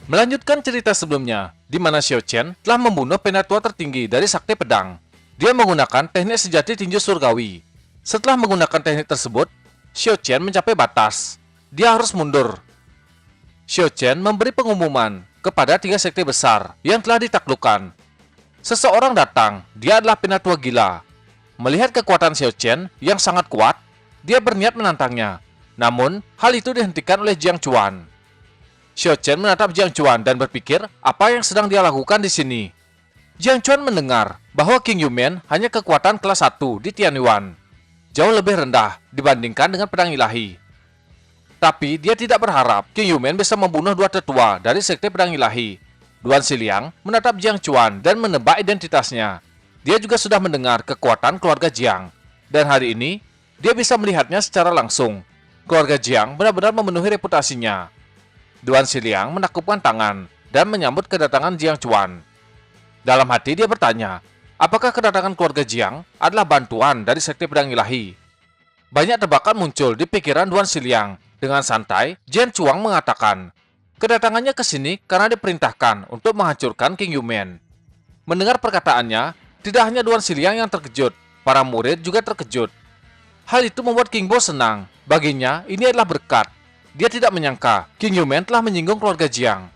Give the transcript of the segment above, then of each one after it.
Melanjutkan cerita sebelumnya, di mana Xiao Chen telah membunuh penatua tertinggi dari sakti pedang. Dia menggunakan teknik sejati tinju surgawi. Setelah menggunakan teknik tersebut, Xiao Chen mencapai batas. Dia harus mundur. Xiao Chen memberi pengumuman kepada 3 sekte besar yang telah ditaklukkan. Seseorang datang, dia adalah penatua gila. Melihat kekuatan Xiao Chen yang sangat kuat, dia berniat menantangnya. Namun, hal itu dihentikan oleh Jiang Chuan. Xiao Chen menatap Jiang Chuan dan berpikir apa yang sedang dia lakukan di sini. Jiang Chuan mendengar bahwa King Yumen hanya kekuatan kelas 1 di Tianyuan, jauh lebih rendah dibandingkan dengan pedang ilahi. Tapi dia tidak berharap King Yumen bisa membunuh 2 tetua dari sekte pedang ilahi. Duan Xiliang menatap Jiang Chuan dan menebak identitasnya. Dia juga sudah mendengar kekuatan keluarga Jiang, dan hari ini dia bisa melihatnya secara langsung. Keluarga Jiang benar-benar memenuhi reputasinya. Duan Xiliang menakupkan tangan dan menyambut kedatangan Jiang Chuan. Dalam hati dia bertanya, apakah kedatangan keluarga Jiang adalah bantuan dari sekte pedang ilahi? Banyak tebakan muncul di pikiran Duan Xiliang. Dengan santai, Jiang Chuan mengatakan, kedatangannya ke sini karena diperintahkan untuk menghancurkan King Yumen. Mendengar perkataannya, tidak hanya Duan Xiliang yang terkejut, para murid juga terkejut. Hal itu membuat King Bo senang. Baginya, ini adalah berkat. Dia tidak menyangka King Yumen telah menyinggung keluarga Jiang.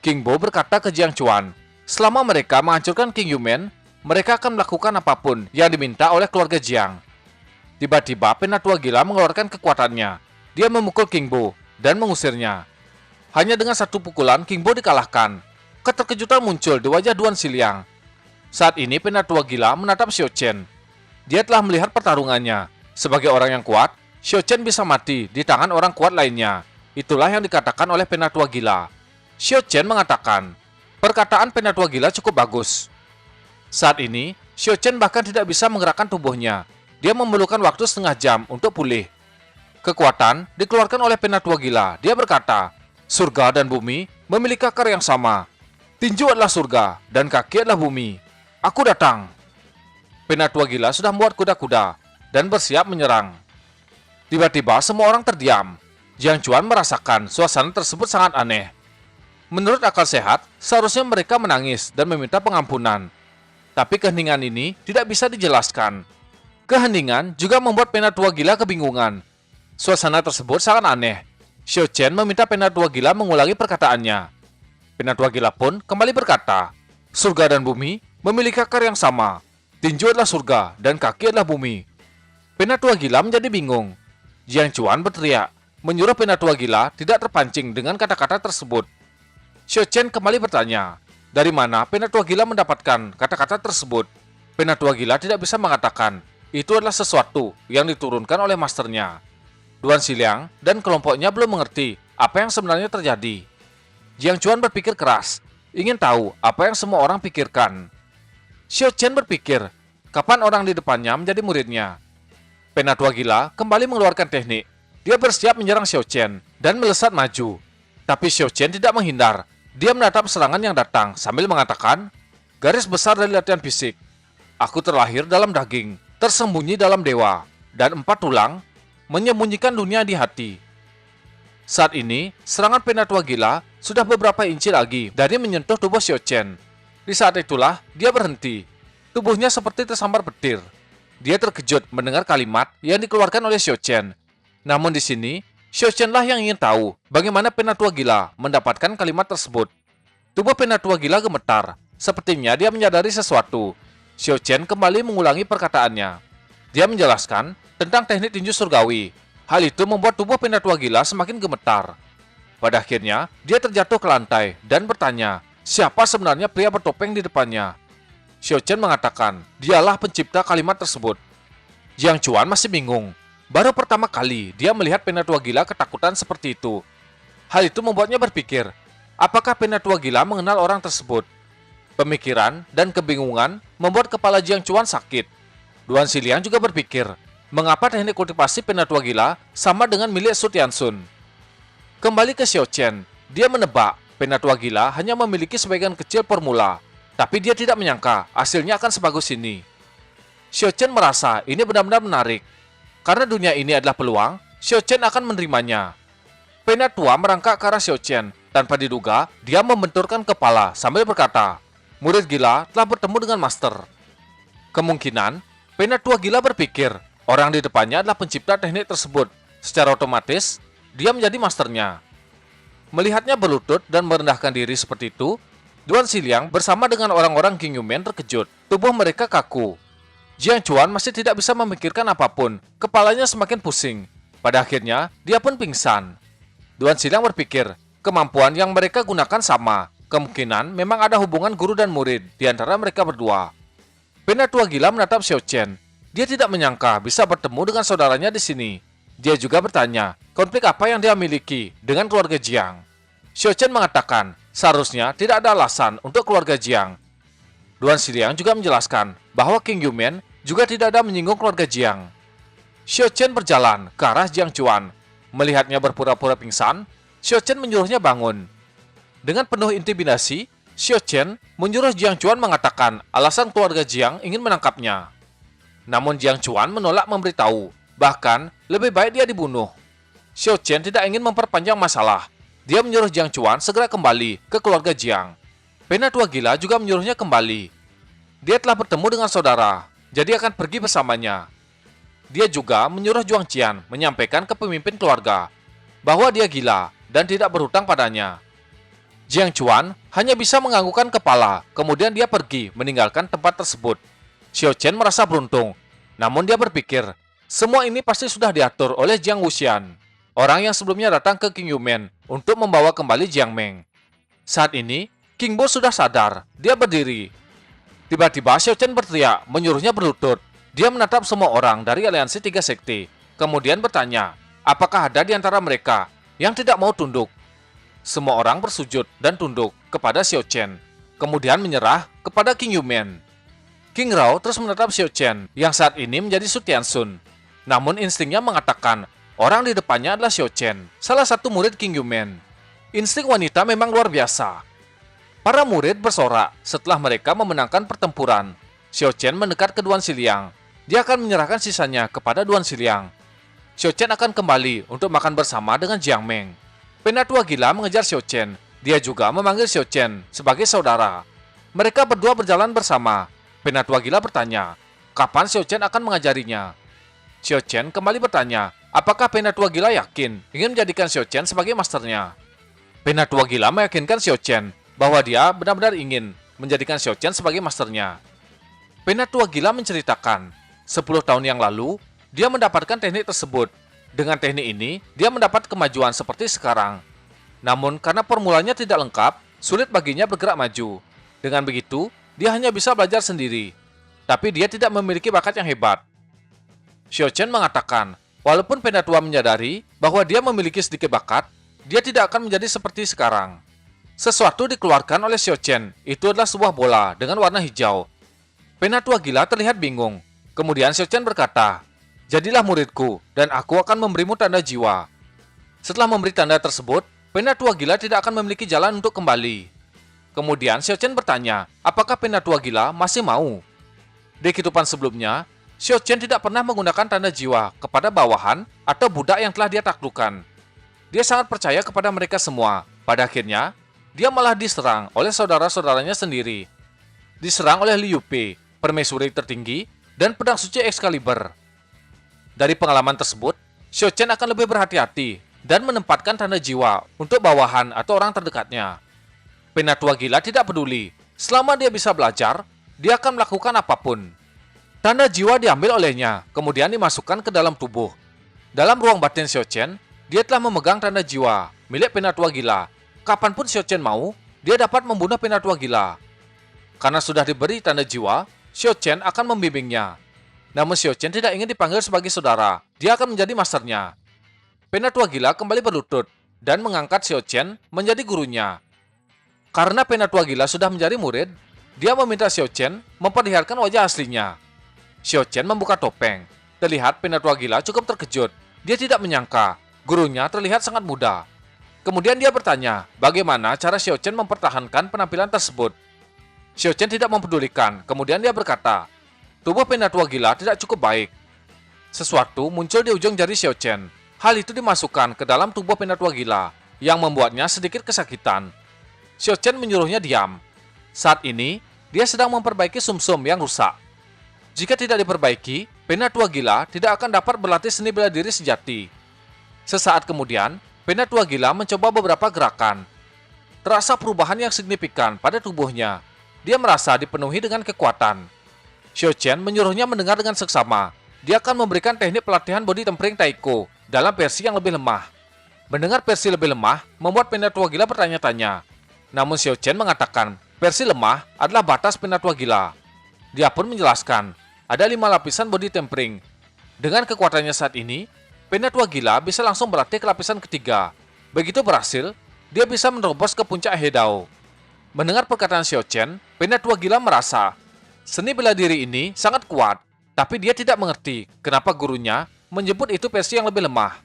King Bo berkata ke Jiang Chuan, selama mereka menghancurkan King Yumen, mereka akan melakukan apapun yang diminta oleh keluarga Jiang. Tiba-tiba penatua gila mengeluarkan kekuatannya. Dia memukul King Bo dan mengusirnya. Hanya dengan 1 pukulan King Bo dikalahkan. Keterkejutan muncul di wajah Duan Xiliang. Saat ini penatua gila menatap Xiao Chen. Dia telah melihat pertarungannya. Sebagai orang yang kuat, Xiao Chen bisa mati di tangan orang kuat lainnya. Itulah yang dikatakan oleh penatua gila. Xiao Chen mengatakan, perkataan penatua gila cukup bagus. Saat ini, Xiao Chen bahkan tidak bisa menggerakkan tubuhnya. Dia memerlukan waktu setengah jam untuk pulih. Kekuatan dikeluarkan oleh penatua gila. Dia berkata, surga dan bumi memiliki akar yang sama. Tinju adalah surga dan kaki adalah bumi. Aku datang. Penatua gila sudah membuat kuda-kuda dan bersiap menyerang. Tiba-tiba semua orang terdiam. Jiang Chuan merasakan suasana tersebut sangat aneh. Menurut akal sehat, seharusnya mereka menangis dan meminta pengampunan. Tapi keheningan ini tidak bisa dijelaskan. Keheningan juga membuat penatua gila kebingungan. Suasana tersebut sangat aneh. Xiao Chen meminta penatua gila mengulangi perkataannya. Penatua gila pun kembali berkata, surga dan bumi memiliki akar yang sama. Tinju adalah surga dan kaki adalah bumi. Penatua gila menjadi bingung. Jiang Chuan berteriak, menyuruh penatua gila tidak terpancing dengan kata-kata tersebut. Xiao Chen kembali bertanya, dari mana penatua gila mendapatkan kata-kata tersebut? Penatua gila tidak bisa mengatakan, itu adalah sesuatu yang diturunkan oleh masternya. Duan Xiliang dan kelompoknya belum mengerti apa yang sebenarnya terjadi. Jiang Chuan berpikir keras, ingin tahu apa yang semua orang pikirkan. Xiao Chen berpikir, kapan orang di depannya menjadi muridnya? Penatua gila kembali mengeluarkan teknik. Dia bersiap menyerang Xiao Chen dan melesat maju. Tapi Xiao Chen tidak menghindar. Dia menatap serangan yang datang sambil mengatakan, garis besar dari latihan fisik. Aku terlahir dalam daging, tersembunyi dalam dewa, dan 4 tulang menyembunyikan dunia di hati. Saat ini, serangan penatua gila sudah beberapa inci lagi dari menyentuh tubuh Xiao Chen. Di saat itulah, dia berhenti. Tubuhnya seperti tersambar petir. Dia terkejut mendengar kalimat yang dikeluarkan oleh Xiao Chen. Namun di sini, Xiao Chen lah yang ingin tahu bagaimana penatua gila mendapatkan kalimat tersebut. Tubuh penatua gila gemetar. Sepertinya dia menyadari sesuatu. Xiao Chen kembali mengulangi perkataannya. Dia menjelaskan tentang teknik tinju surgawi. Hal itu membuat tubuh penatua gila semakin gemetar. Pada akhirnya, dia terjatuh ke lantai dan bertanya, siapa sebenarnya pria bertopeng di depannya? Xiao Chen mengatakan, dialah pencipta kalimat tersebut. Jiang Chuan masih bingung. Baru pertama kali dia melihat penatua gila ketakutan seperti itu. Hal itu membuatnya berpikir, apakah penatua gila mengenal orang tersebut? Pemikiran dan kebingungan membuat kepala Jiang Chuan sakit. Duan Xiliang juga berpikir, mengapa teknik kultivasi penatua gila sama dengan milik Su Tianxun? Kembali ke Xiao Chen, dia menebak penatua gila hanya memiliki sebagian kecil formula. Tapi dia tidak menyangka hasilnya akan sebagus ini. Xiao Chen merasa ini benar-benar menarik. Karena dunia ini adalah peluang, Xiao Chen akan menerimanya. Penatua merangkak ke arah Xiao Chen Tanpa diduga, dia membenturkan kepala sambil berkata, "Murid gila telah bertemu dengan master." Kemungkinan, Penatua gila berpikir orang di depannya adalah pencipta teknik tersebut. Secara otomatis, dia menjadi masternya. Melihatnya berlutut dan merendahkan diri seperti itu, Duan Xiliang bersama dengan orang-orang King Yumen terkejut. Tubuh mereka kaku. Jiang Chuan masih tidak bisa memikirkan apapun. Kepalanya semakin pusing. Pada akhirnya, dia pun pingsan. Duan Xiliang berpikir, kemampuan yang mereka gunakan sama. Kemungkinan memang ada hubungan guru dan murid di antara mereka berdua. Penatua gila menatap Xiao Chen. Dia tidak menyangka bisa bertemu dengan saudaranya di sini. Dia juga bertanya, konflik apa yang dia miliki dengan keluarga Jiang. Xiao Chen mengatakan, seharusnya tidak ada alasan untuk keluarga Jiang. Duan Xiliang juga menjelaskan bahwa King Yumen juga tidak ada menyinggung keluarga Jiang. Xiao Chen berjalan ke arah Jiang Chuan. Melihatnya berpura-pura pingsan, Xiao Chen menyuruhnya bangun. Dengan penuh intimidasi, Xiao Chen menyuruh Jiang Chuan mengatakan alasan keluarga Jiang ingin menangkapnya. Namun Jiang Chuan menolak memberitahu, bahkan lebih baik dia dibunuh. Xiao Chen tidak ingin memperpanjang masalah. Dia menyuruh Jiang Chuan segera kembali ke keluarga Jiang. Penatua gila juga menyuruhnya kembali. Dia telah bertemu dengan saudara, jadi akan pergi bersamanya. Dia juga menyuruh Zhuang Qian menyampaikan ke pemimpin keluarga bahwa dia gila dan tidak berhutang padanya. Jiang Chuan hanya bisa menganggukkan kepala, kemudian dia pergi meninggalkan tempat tersebut. Xiao Chen merasa beruntung, namun dia berpikir, semua ini pasti sudah diatur oleh Jiang Wuxian, orang yang sebelumnya datang ke King Yumen untuk membawa kembali Jiang Meng. Saat ini, King Bo sudah sadar, dia berdiri. Tiba-tiba Xiao Chen berteriak, menyuruhnya berlutut. Dia menatap semua orang dari aliansi 3 sekte, kemudian bertanya, apakah ada di antara mereka yang tidak mau tunduk? Semua orang bersujud dan tunduk kepada Xiao Chen, kemudian menyerah kepada King Yumen. King Rao terus menatap Xiao Chen yang saat ini menjadi Su Tianxun. Namun instingnya mengatakan, orang di depannya adalah Xiao Chen, salah satu murid King Yumen. Insting wanita memang luar biasa. Para murid bersorak setelah mereka memenangkan pertempuran. Xiao Chen mendekat ke Duan Xiliang. Dia akan menyerahkan sisanya kepada Duan Xiliang. Xiao Chen akan kembali untuk makan bersama dengan Jiang Meng. Penatua gila mengejar Xiao Chen. Dia juga memanggil Xiao Chen sebagai saudara. Mereka berdua berjalan bersama. Penatua gila bertanya, kapan Xiao Chen akan mengajarinya? Xiao Chen kembali bertanya, apakah Penatua gila yakin ingin menjadikan Xiao Chen sebagai masternya? Penatua gila meyakinkan Xiao Chen bahwa dia benar-benar ingin menjadikan Xiao Chen sebagai masternya. Penatua gila menceritakan, 10 tahun yang lalu, dia mendapatkan teknik tersebut. Dengan teknik ini, dia mendapat kemajuan seperti sekarang. Namun, karena formulanya tidak lengkap, sulit baginya bergerak maju. Dengan begitu, dia hanya bisa belajar sendiri. Tapi dia tidak memiliki bakat yang hebat. Xiao Chen mengatakan, walaupun Penatua menyadari bahwa dia memiliki sedikit bakat, dia tidak akan menjadi seperti sekarang. Sesuatu dikeluarkan oleh Xiao Chen, itu adalah sebuah bola dengan warna hijau. Penatua gila terlihat bingung. Kemudian Xiao Chen berkata, jadilah muridku, dan aku akan memberimu tanda jiwa. Setelah memberi tanda tersebut, Penatua gila tidak akan memiliki jalan untuk kembali. Kemudian Xiao Chen bertanya, apakah Penatua gila masih mau? Di kehidupan sebelumnya, Xiao Chen tidak pernah menggunakan tanda jiwa kepada bawahan atau budak yang telah dia taklukkan. Dia sangat percaya kepada mereka semua. Pada akhirnya, dia malah diserang oleh saudara-saudaranya sendiri. Diserang oleh Liu Pei, permaisuri tertinggi, dan pedang suci Excalibur. Dari pengalaman tersebut, Xiao Chen akan lebih berhati-hati dan menempatkan tanda jiwa untuk bawahan atau orang terdekatnya. Penatua gila tidak peduli. Selama dia bisa belajar, dia akan melakukan apapun. Tanda jiwa diambil olehnya, kemudian dimasukkan ke dalam tubuh. Dalam ruang batin Xiao Chen, dia telah memegang tanda jiwa milik Penatua gila. Kapanpun Xiao Chen mau, dia dapat membunuh Penatua gila. Karena sudah diberi tanda jiwa, Xiao Chen akan membimbingnya. Namun Xiao Chen tidak ingin dipanggil sebagai saudara. Dia akan menjadi masternya. Penatua gila kembali berlutut dan mengangkat Xiao Chen menjadi gurunya. Karena Penatua gila sudah menjadi murid, dia meminta Xiao Chen memperlihatkan wajah aslinya. Xiao Chen membuka topeng. Terlihat Penatua gila cukup terkejut. Dia tidak menyangka gurunya terlihat sangat muda. Kemudian dia bertanya, bagaimana cara Xiao Chen mempertahankan penampilan tersebut. Xiao Chen tidak mempedulikan. Kemudian dia berkata, tubuh Penatua gila tidak cukup baik. Sesuatu muncul di ujung jari Xiao Chen. Hal itu dimasukkan ke dalam tubuh Penatua gila. yang membuatnya sedikit kesakitan. Xiao Chen menyuruhnya diam. Saat ini, dia sedang memperbaiki sumsum yang rusak. Jika tidak diperbaiki, Penatua Gila tidak akan dapat berlatih seni bela diri sejati. Sesaat kemudian, Penatua Gila mencoba beberapa gerakan. Terasa perubahan yang signifikan pada tubuhnya. Dia merasa dipenuhi dengan kekuatan. Xiao Chen menyuruhnya mendengar dengan seksama. Dia akan memberikan teknik pelatihan body tempering Taiko dalam versi yang lebih lemah. Mendengar versi lebih lemah membuat Penatua Gila bertanya-tanya. Namun Xiao Chen mengatakan versi lemah adalah batas Penatua Gila. Dia pun menjelaskan, ada 5 lapisan body tempering. Dengan kekuatannya saat ini, Penatua Gila bisa langsung berlatih ke lapisan ketiga. Begitu berhasil, dia bisa menerobos ke puncak Hedao. Mendengar perkataan Xiao Chen, Penatua Gila merasa seni bela diri ini sangat kuat, tapi dia tidak mengerti kenapa gurunya menyebut itu versi yang lebih lemah.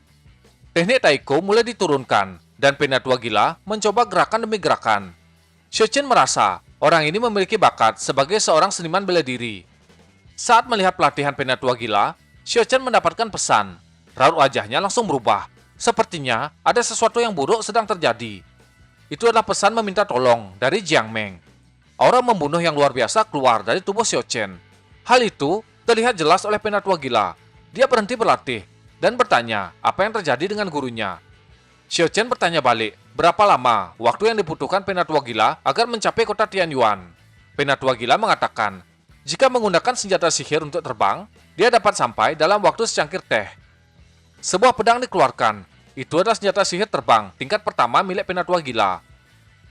Teknik Taiko mulai diturunkan, dan Penatua Gila mencoba gerakan demi gerakan. Xiao Chen merasa orang ini memiliki bakat sebagai seorang seniman bela diri. Saat melihat pelatihan Penatua Gila, Xiao Chen mendapatkan pesan. Raut wajahnya langsung berubah. Sepertinya ada sesuatu yang buruk sedang terjadi. Itu adalah pesan meminta tolong dari Jiang Meng. Aura membunuh yang luar biasa keluar dari tubuh Xiao Chen. Hal itu terlihat jelas oleh Penatua Gila. Dia berhenti berlatih dan bertanya apa yang terjadi dengan gurunya. Xiao Chen bertanya balik, berapa lama waktu yang dibutuhkan Penatua Gila agar mencapai kota Tianyuan? Penatua Gila mengatakan, jika menggunakan senjata sihir untuk terbang, dia dapat sampai dalam waktu secangkir teh. Sebuah pedang dikeluarkan. Itu adalah senjata sihir terbang tingkat pertama milik Penatua Gila.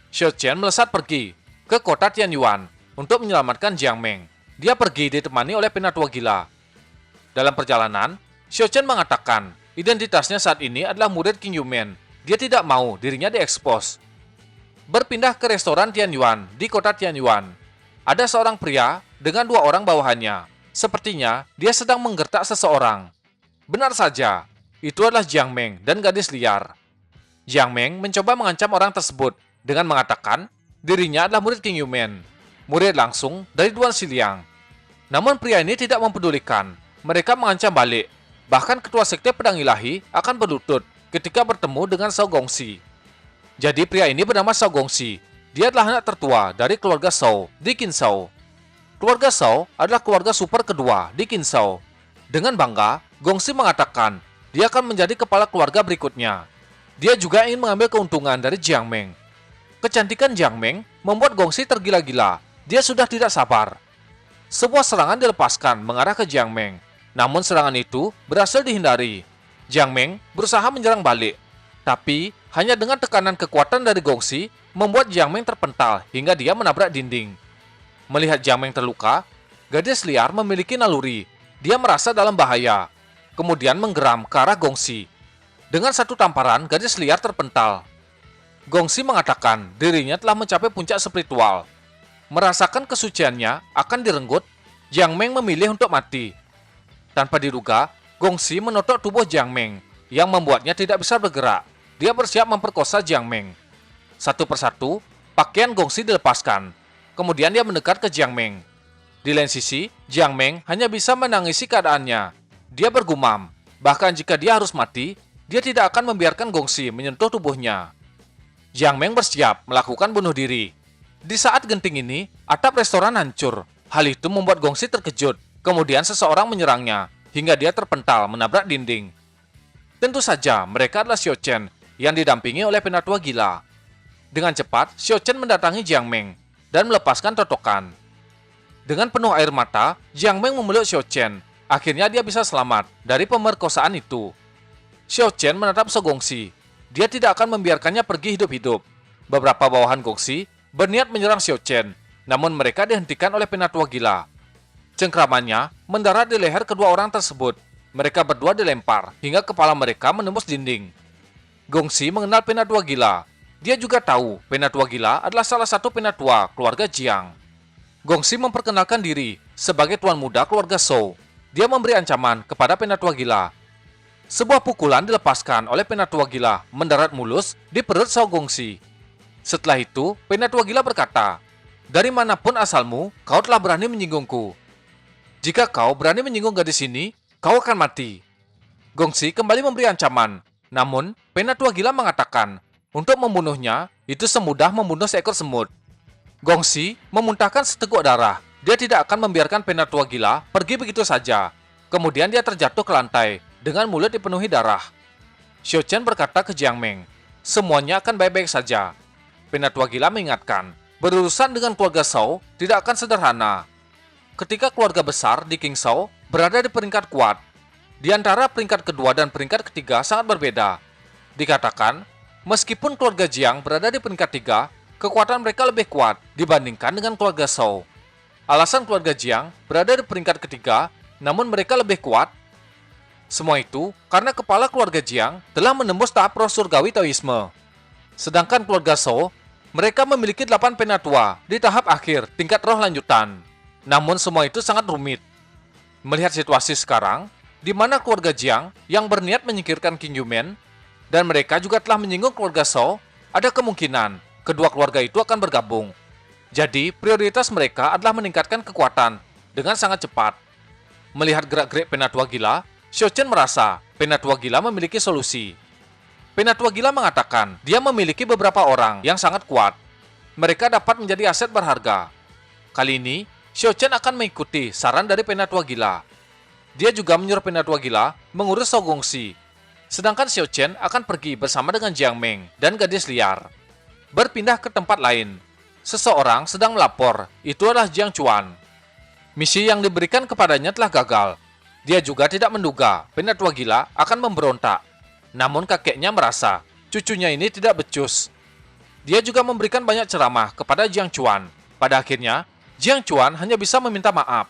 Xiao Chen melesat pergi ke kota Tianyuan untuk menyelamatkan Jiang Meng. Dia pergi ditemani oleh Penatua Gila. Dalam perjalanan, Xiao Chen mengatakan identitasnya saat ini adalah murid King Yumen. Dia tidak mau dirinya diekspos. Berpindah ke restoran Tianyuan di kota Tianyuan. Ada seorang pria dengan 2 orang bawahannya. Sepertinya dia sedang menggertak seseorang. Benar saja, itu adalah Jiang Meng dan gadis liar. Jiang Meng mencoba mengancam orang tersebut dengan mengatakan dirinya adalah murid King Yumen, murid langsung dari Duan Xiliang. Namun pria ini tidak mempedulikan. Mereka mengancam balik. Bahkan ketua sekte pedang ilahi akan berlutut ketika bertemu dengan Shao Gongxi. Jadi pria ini bernama Shao Gongxi. Dia adalah anak tertua dari keluarga Shao di Qinshao. Keluarga Shao adalah keluarga super kedua di Qinshao. Dengan bangga, Gongxi mengatakan dia akan menjadi kepala keluarga berikutnya. Dia juga ingin mengambil keuntungan dari Jiang Meng. Kecantikan Jiang Meng membuat Gongxi tergila-gila. Dia sudah tidak sabar. Sebuah serangan dilepaskan mengarah ke Jiang Meng. Namun serangan itu berhasil dihindari. Jiang Meng berusaha menyerang balik. Tapi hanya dengan tekanan kekuatan dari Gongxi membuat Jiang Meng terpental hingga dia menabrak dinding. Melihat Jiang Meng terluka, gadis liar memiliki naluri. Dia merasa dalam bahaya. Kemudian menggeram ke arah Gongxi. Dengan satu tamparan, gadis liar terpental. Gongxi mengatakan dirinya telah mencapai puncak spiritual. Merasakan kesuciannya akan direnggut, Jiang Meng memilih untuk mati. Tanpa diduga, Gongxi menotok tubuh Jiang Meng, yang membuatnya tidak bisa bergerak. Dia bersiap memperkosa Jiang Meng. Satu persatu, pakaian Gongxi dilepaskan. Kemudian dia mendekat ke Jiang Meng. Di lain sisi, Jiang Meng hanya bisa menangisi keadaannya. Dia bergumam, bahkan jika dia harus mati, dia tidak akan membiarkan Gongxi menyentuh tubuhnya. Jiang Meng bersiap melakukan bunuh diri. Di saat genting ini, atap restoran hancur. Hal itu membuat Gongxi terkejut. Kemudian seseorang menyerangnya, hingga dia terpental menabrak dinding. Tentu saja, mereka adalah Xiao Chen, yang didampingi oleh Penatua Gila. Dengan cepat, Xiao Chen mendatangi Jiang Meng, dan melepaskan totokan. Dengan penuh air mata, Jiang Meng memeluk Xiao Chen. Akhirnya dia bisa selamat dari pemerkosaan itu. Xiao Chen menatap Shao Gongxi. Dia tidak akan membiarkannya pergi hidup-hidup. Beberapa bawahan Gongxi berniat menyerang Xiao Chen, namun mereka dihentikan oleh Penatua Gila. Cengkramannya mendarat di leher kedua orang tersebut. Mereka berdua dilempar hingga kepala mereka menembus dinding. Gongxi mengenal Penatua Gila. Dia juga tahu Penatua Gila adalah salah satu penatua keluarga Jiang. Gongxi memperkenalkan diri sebagai tuan muda keluarga Shao. Dia memberi ancaman kepada Penatua Gila. Sebuah pukulan dilepaskan oleh Penatua Gila mendarat mulus di perut Shao Gongxi. Setelah itu, Penatua Gila berkata, "Dari manapun asalmu, kau telah berani menyinggungku. Jika kau berani menyinggung gadis ini, kau akan mati." Gongxi kembali memberi ancaman. Namun, Penatua Gila mengatakan, Untuk membunuhnya, itu semudah membunuh seekor semut. Gongxi memuntahkan seteguk darah. Dia tidak akan membiarkan penatua gila pergi begitu saja. Kemudian dia terjatuh ke lantai dengan mulut dipenuhi darah. Xiao Chen berkata ke Jiang Meng, semuanya akan baik-baik saja. Penatua gila mengingatkan, berurusan dengan keluarga Shao tidak akan sederhana. Ketika keluarga besar di King Shao berada di peringkat kuat, di antara peringkat kedua dan peringkat ketiga sangat berbeda. Dikatakan, meskipun keluarga Jiang berada di peringkat 3, kekuatan mereka lebih kuat dibandingkan dengan keluarga Shao. Alasan keluarga Jiang berada di peringkat ketiga, namun mereka lebih kuat. Semua itu karena kepala keluarga Jiang telah menembus tahap roh surgawi Taoisme. Sedangkan keluarga Shao, mereka memiliki 8 penatua di tahap akhir tingkat roh lanjutan. Namun semua itu sangat rumit. Melihat situasi sekarang, di mana keluarga Jiang yang berniat menyingkirkan King Yumen, dan mereka juga telah menyinggung keluarga Shao, ada kemungkinan kedua keluarga itu akan bergabung. Jadi, prioritas mereka adalah meningkatkan kekuatan dengan sangat cepat. Melihat gerak-gerik penatua gila, Xiao Chen merasa penatua gila memiliki solusi. Penatua gila mengatakan dia memiliki beberapa orang yang sangat kuat. Mereka dapat menjadi aset berharga. Kali ini, Xiao Chen akan mengikuti saran dari penatua gila. Dia juga menyuruh penatua gila mengurus Shao Gongxi. Sedangkan Xiao Chen akan pergi bersama dengan Jiang Meng dan gadis liar. Berpindah ke tempat lain. Seseorang sedang melapor, itu adalah Jiang Chuan. Misi yang diberikan kepadanya telah gagal. Dia juga tidak menduga penatua gila akan memberontak. Namun kakeknya merasa cucunya ini tidak becus. Dia juga memberikan banyak ceramah kepada Jiang Chuan. Pada akhirnya, Jiang Chuan hanya bisa meminta maaf.